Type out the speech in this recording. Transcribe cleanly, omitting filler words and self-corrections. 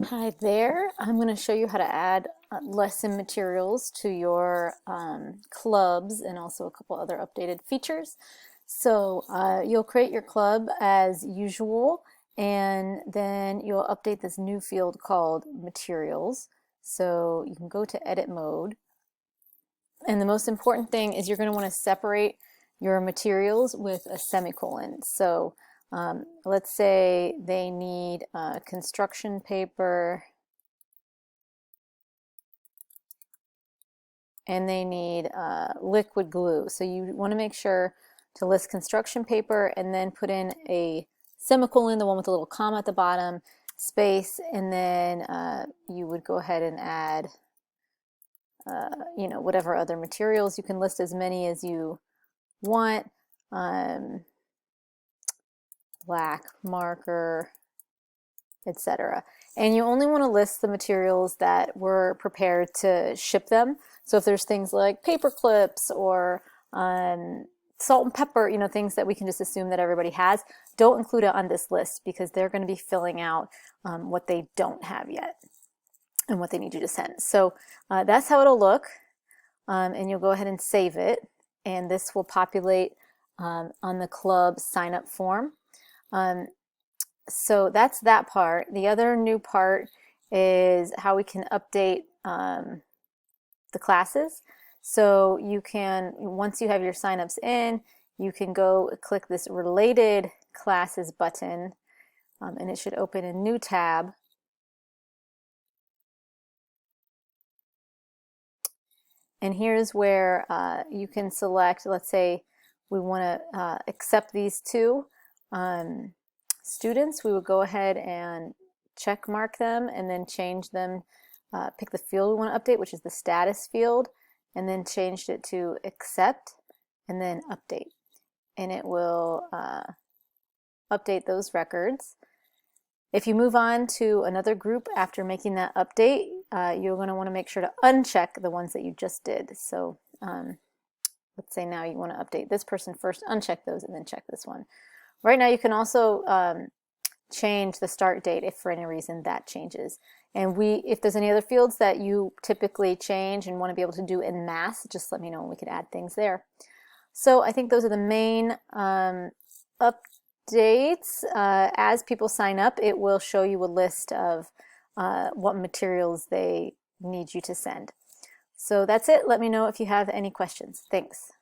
Hi there. I'm going to show you how to add lesson materials to your clubs and also a couple other updated features. So you'll create your club as usual, and then you'll update this new field called materials. So you can go to edit mode. And the most important thing is you're going to want to separate your materials with a semicolon. So let's say they need construction paper and they need liquid glue. So you want to make sure to list construction paper and then put in a semicolon, the one with a little comma at the bottom, space, and then you would go ahead and add whatever other materials. You can list as many as you want. Black marker, etc. And you only want to list the materials that were prepared to ship them. So if there's things like paper clips or salt and pepper, things that we can just assume that everybody has, don't include it on this list because they're going to be filling out what they don't have yet and what they need you to send. So that's how it'll look, and you'll go ahead and save it, and this will populate on the club sign up form. So that's that part. The other new part is how we can update the classes. So you can, once you have your signups in, you can go click this related classes button, and it should open a new tab. And here's where you can select, let's say we want to accept these two students. We would go ahead and check mark them and then change them, pick the field we want to update, which is the status field, and then change it to accept and then update. And it will update those records. If you move on to another group after making that update, you're going to want to make sure to uncheck the ones that you just did. So let's say now you want to update this person first, uncheck those, and then check this one. Right now you can also change the start date if for any reason that changes. And if there's any other fields that you typically change and want to be able to do en masse, just let me know and we could add things there. So I think those are the main updates. As people sign up, it will show you a list of what materials they need you to send. So that's it. Let me know if you have any questions. Thanks.